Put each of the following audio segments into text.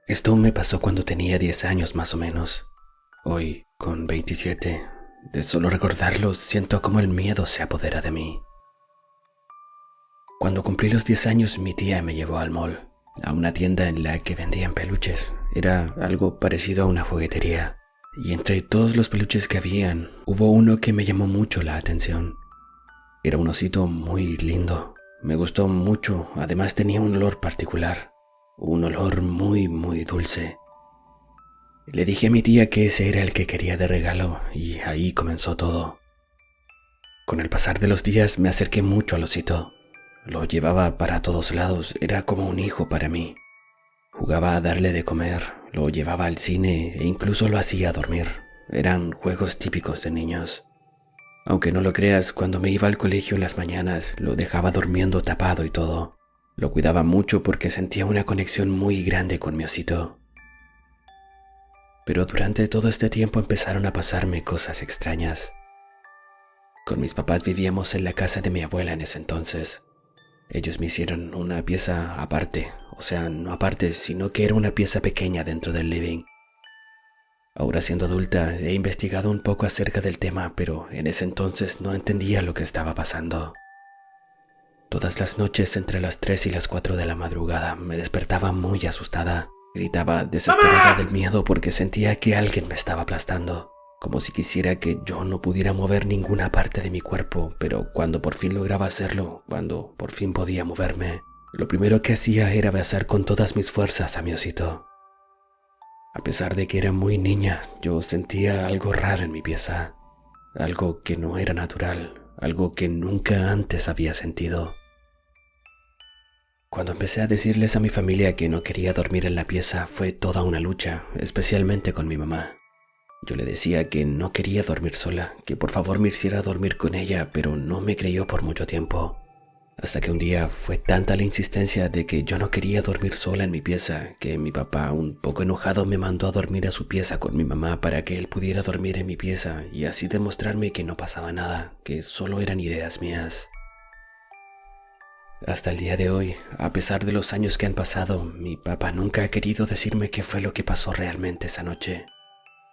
Esto me pasó cuando tenía 10 años más o menos. Hoy, con 27, de solo recordarlo, siento como el miedo se apodera de mí. Cuando cumplí los 10 años, mi tía me llevó al mall, a una tienda en la que vendían peluches. Era algo parecido a una juguetería. Y entre todos los peluches que habían, hubo uno que me llamó mucho la atención. Era un osito muy lindo. Me gustó mucho, además tenía un olor particular. Un olor muy dulce. Le dije a mi tía que ese era el que quería de regalo y ahí comenzó todo. Con el pasar de los días me acerqué mucho al osito. Lo llevaba para todos lados, era como un hijo para mí. Jugaba a darle de comer, lo llevaba al cine e incluso lo hacía dormir. Eran juegos típicos de niños. Aunque no lo creas, cuando me iba al colegio en las mañanas, lo dejaba durmiendo tapado y todo. Lo cuidaba mucho porque sentía una conexión muy grande con mi osito. Pero durante todo este tiempo empezaron a pasarme cosas extrañas. Con mis papás vivíamos en la casa de mi abuela en ese entonces. Ellos me hicieron una pieza aparte, o sea, no aparte, sino que era una pieza pequeña dentro del living. Ahora siendo adulta, he investigado un poco acerca del tema, pero en ese entonces no entendía lo que estaba pasando. Todas las noches entre las 3 y las 4 de la madrugada me despertaba muy asustada. Gritaba desesperada del miedo porque sentía que alguien me estaba aplastando, como si quisiera que yo no pudiera mover ninguna parte de mi cuerpo, pero cuando por fin lograba hacerlo, cuando por fin podía moverme, lo primero que hacía era abrazar con todas mis fuerzas a mi osito. A pesar de que era muy niña, yo sentía algo raro en mi pieza, algo que no era natural, algo que nunca antes había sentido. Cuando empecé a decirles a mi familia que no quería dormir en la pieza, fue toda una lucha, especialmente con mi mamá. Yo le decía que no quería dormir sola, que por favor me hiciera dormir con ella, pero no me creyó por mucho tiempo. Hasta que un día fue tanta la insistencia de que yo no quería dormir sola en mi pieza, que mi papá, un poco enojado, me mandó a dormir a su pieza con mi mamá para que él pudiera dormir en mi pieza y así demostrarme que no pasaba nada, que solo eran ideas mías. Hasta el día de hoy, a pesar de los años que han pasado, mi papá nunca ha querido decirme qué fue lo que pasó realmente esa noche.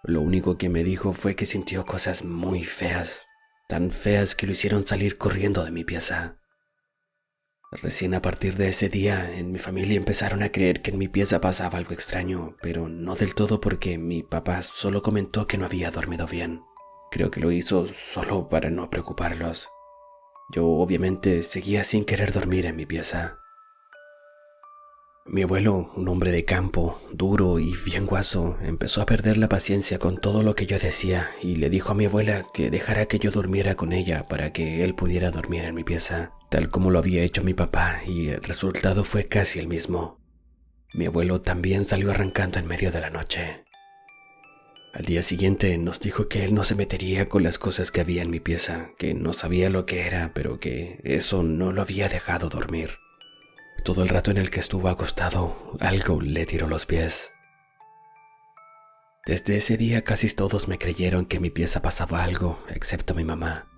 Lo único que me dijo fue que sintió cosas muy feas, tan feas que lo hicieron salir corriendo de mi pieza. Recién a partir de ese día, en mi familia empezaron a creer que en mi pieza pasaba algo extraño, pero no del todo porque mi papá solo comentó que no había dormido bien. Creo que lo hizo solo para no preocuparlos. Yo obviamente seguía sin querer dormir en mi pieza. Mi abuelo, un hombre de campo, duro y bien guaso, empezó a perder la paciencia con todo lo que yo decía y le dijo a mi abuela que dejara que yo durmiera con ella para que él pudiera dormir en mi pieza, tal como lo había hecho mi papá, y el resultado fue casi el mismo. Mi abuelo también salió arrancando en medio de la noche. Al día siguiente nos dijo que él no se metería con las cosas que había en mi pieza, que no sabía lo que era, pero que eso no lo había dejado dormir. Todo el rato en el que estuvo acostado, algo le tiró los pies. Desde ese día casi todos me creyeron que en mi pieza pasaba algo, excepto mi mamá.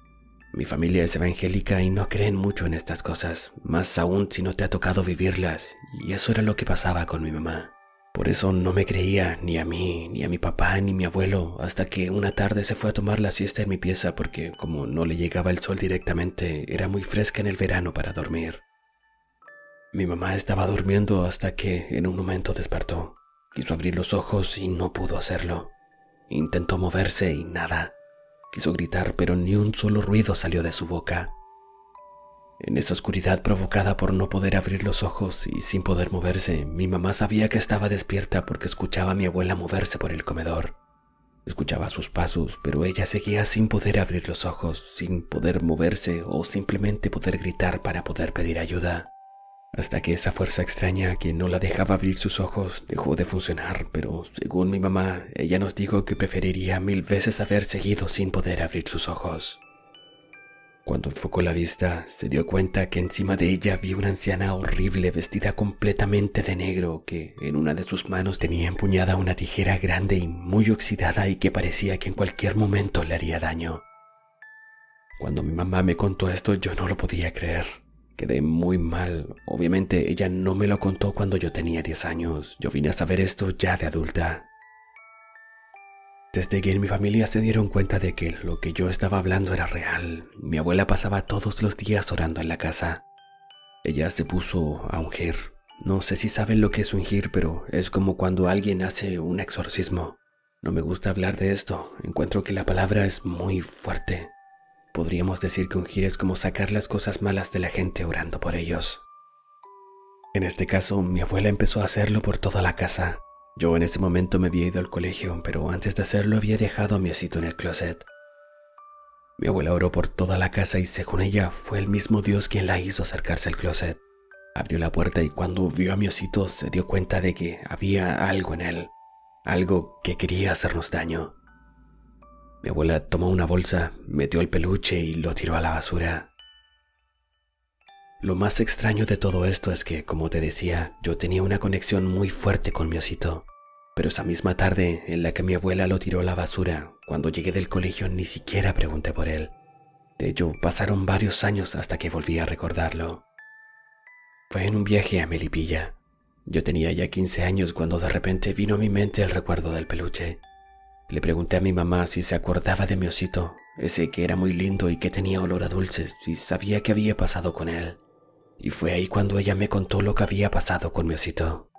Mi familia es evangélica y no creen mucho en estas cosas, más aún si no te ha tocado vivirlas, y eso era lo que pasaba con mi mamá. Por eso no me creía ni a mí, ni a mi papá, ni a mi abuelo, hasta que una tarde se fue a tomar la siesta en mi pieza porque como no le llegaba el sol directamente, era muy fresca en el verano para dormir. Mi mamá estaba durmiendo hasta que en un momento despertó. Quiso abrir los ojos y no pudo hacerlo. Intentó moverse y nada. Quiso gritar, pero ni un solo ruido salió de su boca. En esa oscuridad provocada por no poder abrir los ojos y sin poder moverse, mi mamá sabía que estaba despierta porque escuchaba a mi abuela moverse por el comedor. Escuchaba sus pasos, pero ella seguía sin poder abrir los ojos, sin poder moverse o simplemente poder gritar para poder pedir ayuda. Hasta que esa fuerza extraña que no la dejaba abrir sus ojos dejó de funcionar, pero según mi mamá, ella nos dijo que preferiría 1000 veces haber seguido sin poder abrir sus ojos. Cuando enfocó la vista, se dio cuenta que encima de ella había una anciana horrible vestida completamente de negro que en una de sus manos tenía empuñada una tijera grande y muy oxidada y que parecía que en cualquier momento le haría daño. Cuando mi mamá me contó esto yo no lo podía creer. Quedé muy mal. Obviamente ella no me lo contó cuando yo tenía 10 años. Yo vine a saber esto ya de adulta. Desde que en mi familia se dieron cuenta de que lo que yo estaba hablando era real, mi abuela pasaba todos los días orando en la casa. Ella se puso a ungir. No sé si saben lo que es ungir, pero es como cuando alguien hace un exorcismo. No me gusta hablar de esto, encuentro que la palabra es muy fuerte. Podríamos decir que ungir es como sacar las cosas malas de la gente orando por ellos. En este caso, mi abuela empezó a hacerlo por toda la casa. Yo en ese momento me había ido al colegio, pero antes de hacerlo había dejado a mi osito en el closet. Mi abuela oró por toda la casa y según ella fue el mismo Dios quien la hizo acercarse al closet. Abrió la puerta y cuando vio a mi osito se dio cuenta de que había algo en él, algo que quería hacernos daño. Mi abuela tomó una bolsa, metió el peluche y lo tiró a la basura. Lo más extraño de todo esto es que, como te decía, yo tenía una conexión muy fuerte con mi osito. Pero esa misma tarde en la que mi abuela lo tiró a la basura, cuando llegué del colegio ni siquiera pregunté por él. De hecho, pasaron varios años hasta que volví a recordarlo. Fue en un viaje a Melipilla. Yo tenía ya 15 años cuando de repente vino a mi mente el recuerdo del peluche. Le pregunté a mi mamá si se acordaba de mi osito, ese que era muy lindo y que tenía olor a dulces, y sabía qué había pasado con él. Y fue ahí cuando ella me contó lo que había pasado con mi osito.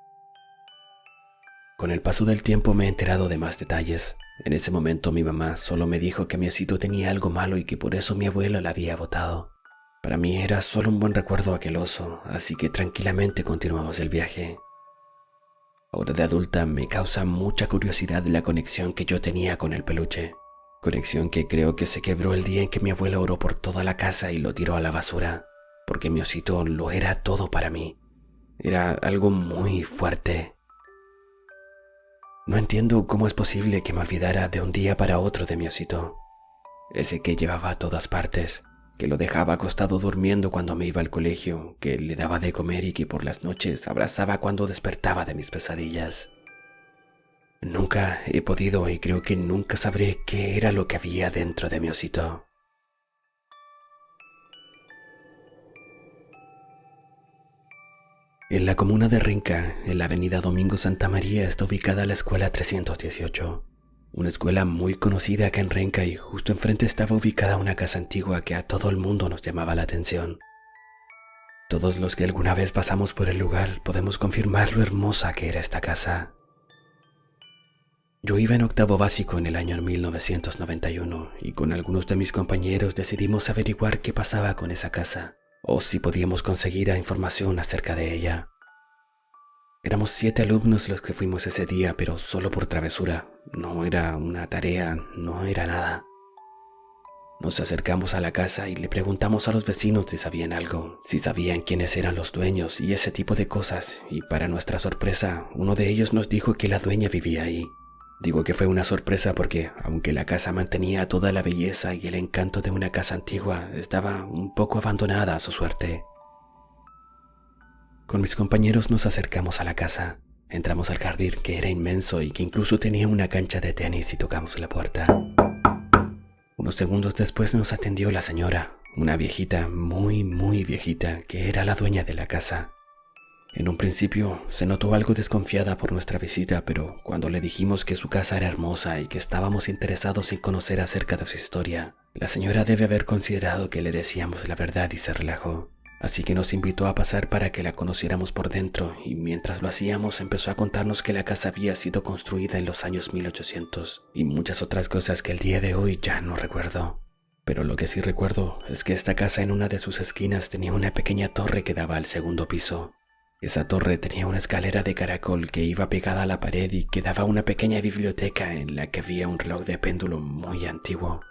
Con el paso del tiempo me he enterado de más detalles. En ese momento mi mamá solo me dijo que mi osito tenía algo malo y que por eso mi abuelo la había botado. Para mí era solo un buen recuerdo aquel oso, así que tranquilamente continuamos el viaje. Ahora de adulta me causa mucha curiosidad la conexión que yo tenía con el peluche. Conexión que creo que se quebró el día en que mi abuela oró por toda la casa y lo tiró a la basura. Porque mi osito lo era todo para mí. Era algo muy fuerte. No entiendo cómo es posible que me olvidara de un día para otro de mi osito. Ese que llevaba a todas partes, que lo dejaba acostado durmiendo cuando me iba al colegio, que le daba de comer y que por las noches abrazaba cuando despertaba de mis pesadillas. Nunca he podido y creo que nunca sabré qué era lo que había dentro de mi osito. En la comuna de Renca, en la avenida Domingo Santa María, está ubicada la escuela 318, una escuela muy conocida acá en Renca y justo enfrente estaba ubicada una casa antigua que a todo el mundo nos llamaba la atención. Todos los que alguna vez pasamos por el lugar podemos confirmar lo hermosa que era esta casa. Yo iba en octavo básico en el año 1991 y con algunos de mis compañeros decidimos averiguar qué pasaba con esa casa, o si podíamos conseguir información acerca de ella. Éramos 7 alumnos los que fuimos ese día, pero solo por travesura. No era una tarea, no era nada. Nos acercamos a la casa y le preguntamos a los vecinos si sabían algo, si sabían quiénes eran los dueños y ese tipo de cosas, y para nuestra sorpresa, uno de ellos nos dijo que la dueña vivía ahí. Digo que fue una sorpresa porque, aunque la casa mantenía toda la belleza y el encanto de una casa antigua, estaba un poco abandonada a su suerte. Con mis compañeros nos acercamos a la casa. Entramos al jardín, que era inmenso y que incluso tenía una cancha de tenis, y tocamos la puerta. Unos segundos después nos atendió la señora, una viejita, muy viejita, que era la dueña de la casa. En un principio se notó algo desconfiada por nuestra visita, pero cuando le dijimos que su casa era hermosa y que estábamos interesados en conocer acerca de su historia, la señora debe haber considerado que le decíamos la verdad y se relajó. Así que nos invitó a pasar para que la conociéramos por dentro y mientras lo hacíamos empezó a contarnos que la casa había sido construida en los años 1800 y muchas otras cosas que el día de hoy ya no recuerdo. Pero lo que sí recuerdo es que esta casa en una de sus esquinas tenía una pequeña torre que daba al segundo piso. Esa torre tenía una escalera de caracol que iba pegada a la pared y que daba a una pequeña biblioteca en la que había un reloj de péndulo muy antiguo.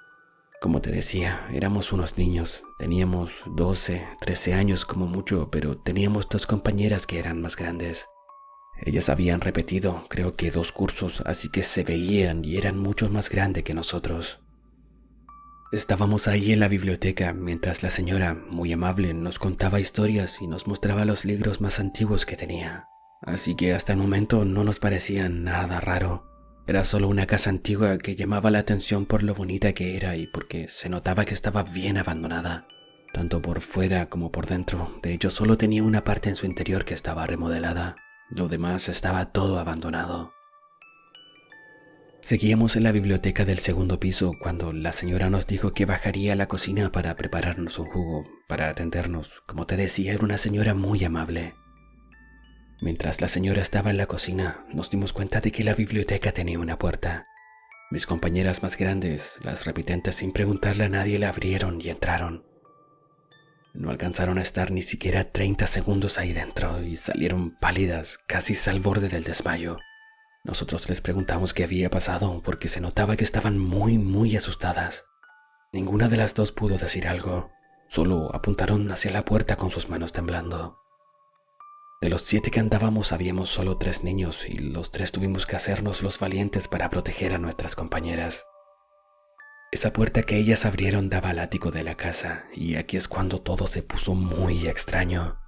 Como te decía, éramos unos niños, teníamos 12, 13 años como mucho, pero teníamos 2 compañeras que eran más grandes. Ellas habían repetido, creo que 2 cursos, así que se veían y eran mucho más grandes que nosotros. Estábamos ahí en la biblioteca mientras la señora, muy amable, nos contaba historias y nos mostraba los libros más antiguos que tenía. Así que hasta el momento no nos parecía nada raro. Era solo una casa antigua que llamaba la atención por lo bonita que era y porque se notaba que estaba bien abandonada. tanto por fuera como por dentro. De hecho, solo tenía una parte en su interior que estaba remodelada. Lo demás estaba todo abandonado. Seguíamos en la biblioteca del segundo piso cuando la señora nos dijo que bajaría a la cocina para prepararnos un jugo, para atendernos. Como te decía, era una señora muy amable. Mientras la señora estaba en la cocina, nos dimos cuenta de que la biblioteca tenía una puerta. Mis compañeras más grandes, las repitentes sin preguntarle a nadie, la abrieron y entraron. No alcanzaron a estar ni siquiera 30 segundos ahí dentro y salieron pálidas, casi al borde del desmayo. Nosotros les preguntamos qué había pasado porque se notaba que estaban muy asustadas. Ninguna de las dos pudo decir algo, solo apuntaron hacia la puerta con sus manos temblando. De los 7 que andábamos habíamos solo 3 niños y los 3 tuvimos que hacernos los valientes para proteger a nuestras compañeras. Esa puerta que ellas abrieron daba al ático de la casa y aquí es cuando todo se puso muy extraño.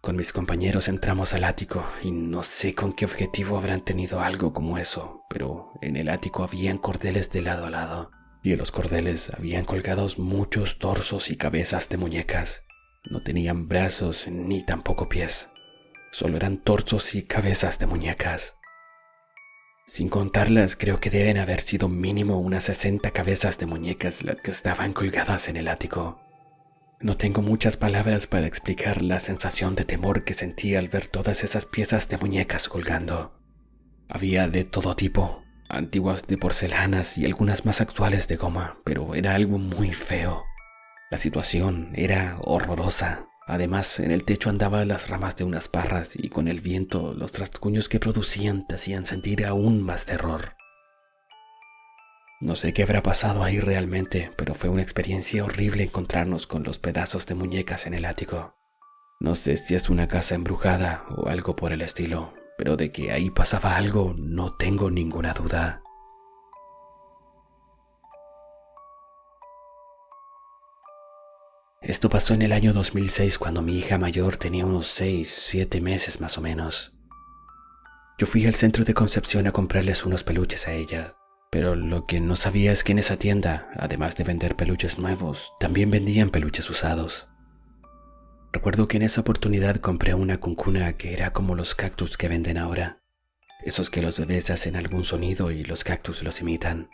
Con mis compañeros entramos al ático y no sé con qué objetivo habrán tenido algo como eso, pero en el ático habían cordeles de lado a lado y en los cordeles habían colgados muchos torsos y cabezas de muñecas. No tenían brazos ni tampoco pies, solo eran torsos y cabezas de muñecas. Sin contarlas, creo que deben haber sido mínimo unas 60 cabezas de muñecas las que estaban colgadas en el ático. No tengo muchas palabras para explicar la sensación de temor que sentí al ver todas esas piezas de muñecas colgando. Había de todo tipo, antiguas de porcelanas y algunas más actuales de goma, pero era algo muy feo. La situación era horrorosa. Además, en el techo andaban las ramas de unas parras y con el viento los rasguños que producían te hacían sentir aún más terror. No sé qué habrá pasado ahí realmente, pero fue una experiencia horrible encontrarnos con los pedazos de muñecas en el ático. No sé si es una casa embrujada o algo por el estilo, pero de que ahí pasaba algo no tengo ninguna duda. Esto pasó en el año 2006 cuando mi hija mayor tenía unos 6, 7 meses más o menos. Yo fui al centro de Concepción a comprarles unos peluches a ella. Pero lo que no sabía es que en esa tienda, además de vender peluches nuevos, también vendían peluches usados. Recuerdo que en esa oportunidad compré una cuncuna que era como los cactus que venden ahora. Esos que los bebés hacen algún sonido y los cactus los imitan.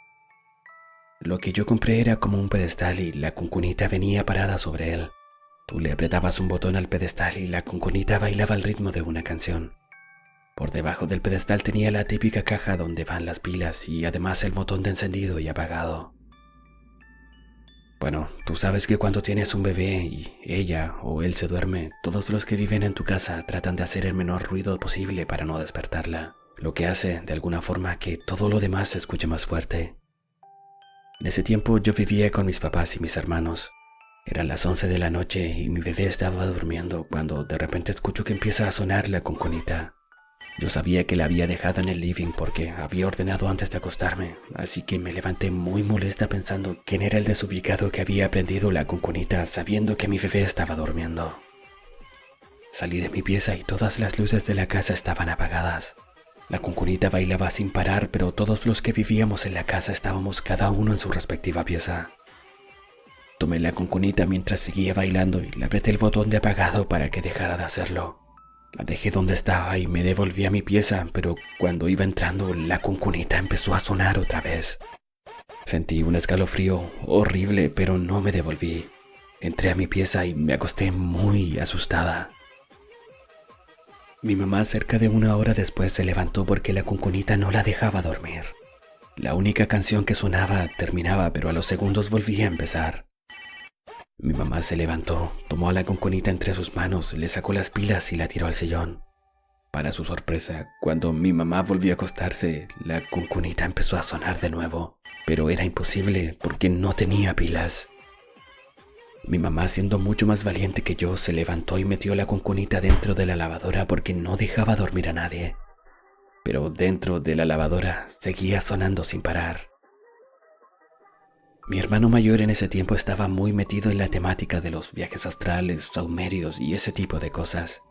Lo que yo compré era como un pedestal y la cuncunita venía parada sobre él. Tú le apretabas un botón al pedestal y la cuncunita bailaba al ritmo de una canción. Por debajo del pedestal tenía la típica caja donde van las pilas y además el botón de encendido y apagado. Bueno, tú sabes que cuando tienes un bebé y ella o él se duerme, todos los que viven en tu casa tratan de hacer el menor ruido posible para no despertarla, lo que hace de alguna forma que todo lo demás se escuche más fuerte. En ese tiempo yo vivía con mis papás y mis hermanos. Eran las 11 de la noche y mi bebé estaba durmiendo cuando de repente escucho que empieza a sonar la cuncunita. Yo sabía que la había dejado en el living porque había ordenado antes de acostarme, así que me levanté muy molesta pensando quién era el desubicado que había prendido la cuncunita sabiendo que mi bebé estaba durmiendo. Salí de mi pieza y todas las luces de la casa estaban apagadas. La cuncunita bailaba sin parar, pero todos los que vivíamos en la casa estábamos cada uno en su respectiva pieza. Tomé la cuncunita mientras seguía bailando y le apreté el botón de apagado para que dejara de hacerlo. La dejé donde estaba y me devolví a mi pieza, pero cuando iba entrando, la cuncunita empezó a sonar otra vez. Sentí un escalofrío horrible, pero no me devolví. Entré a mi pieza y me acosté muy asustada. Mi mamá cerca de 1 hora después se levantó porque la cuncunita no la dejaba dormir. La única canción que sonaba terminaba, pero a los segundos volvía a empezar. Mi mamá se levantó, tomó a la cuncunita entre sus manos, le sacó las pilas y la tiró al sillón. Para su sorpresa, cuando mi mamá volvió a acostarse, la cuncunita empezó a sonar de nuevo, pero era imposible porque no tenía pilas. Mi mamá, siendo mucho más valiente que yo, se levantó y metió la cuncunita dentro de la lavadora porque no dejaba dormir a nadie. Pero dentro de la lavadora seguía sonando sin parar. Mi hermano mayor en ese tiempo estaba muy metido en la temática de los viajes astrales, saumerios y ese tipo de cosas.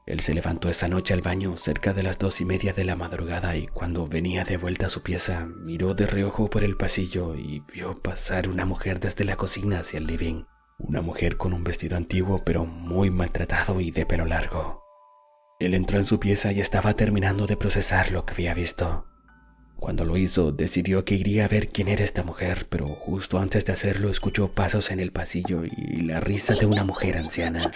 Él se levantó esa noche al baño cerca de las 2:30 de la madrugada y cuando venía de vuelta a su pieza, miró de reojo por el pasillo y vio pasar una mujer desde la cocina hacia el living. Una mujer con un vestido antiguo pero muy maltratado y de pelo largo. Él entró en su pieza y estaba terminando de procesar lo que había visto. Cuando lo hizo, decidió que iría a ver quién era esta mujer, pero justo antes de hacerlo escuchó pasos en el pasillo y la risa de una mujer anciana.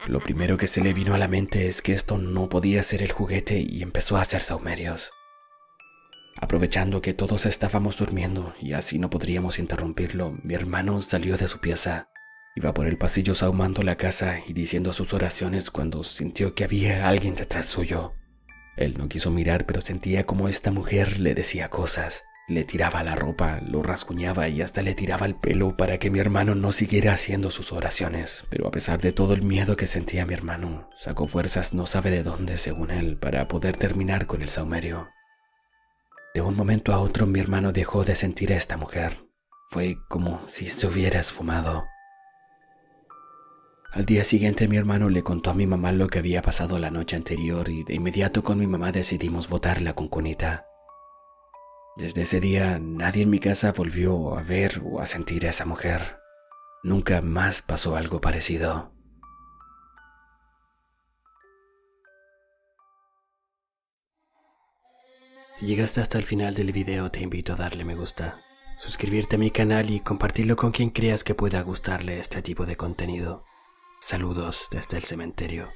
Lo primero que se le vino a la mente es que esto no podía ser el juguete y empezó a hacer sahumerios. Aprovechando que todos estábamos durmiendo y así no podríamos interrumpirlo, mi hermano salió de su pieza. Iba por el pasillo sahumando la casa y diciendo sus oraciones cuando sintió que había alguien detrás suyo. Él no quiso mirar, pero sentía como esta mujer le decía cosas. Le tiraba la ropa, lo rasguñaba y hasta le tiraba el pelo para que mi hermano no siguiera haciendo sus oraciones. Pero a pesar de todo el miedo que sentía mi hermano, sacó fuerzas no sabe de dónde, según él, para poder terminar con el sahumerio. De un momento a otro mi hermano dejó de sentir a esta mujer. Fue como si se hubiera esfumado. Al día siguiente mi hermano le contó a mi mamá lo que había pasado la noche anterior y de inmediato con mi mamá decidimos botar la cuncunita. Desde ese día nadie en mi casa volvió a ver o a sentir a esa mujer. Nunca más pasó algo parecido. Si llegaste hasta el final del video te invito a darle me gusta, suscribirte a mi canal y compartirlo con quien creas que pueda gustarle este tipo de contenido. Saludos desde el cementerio.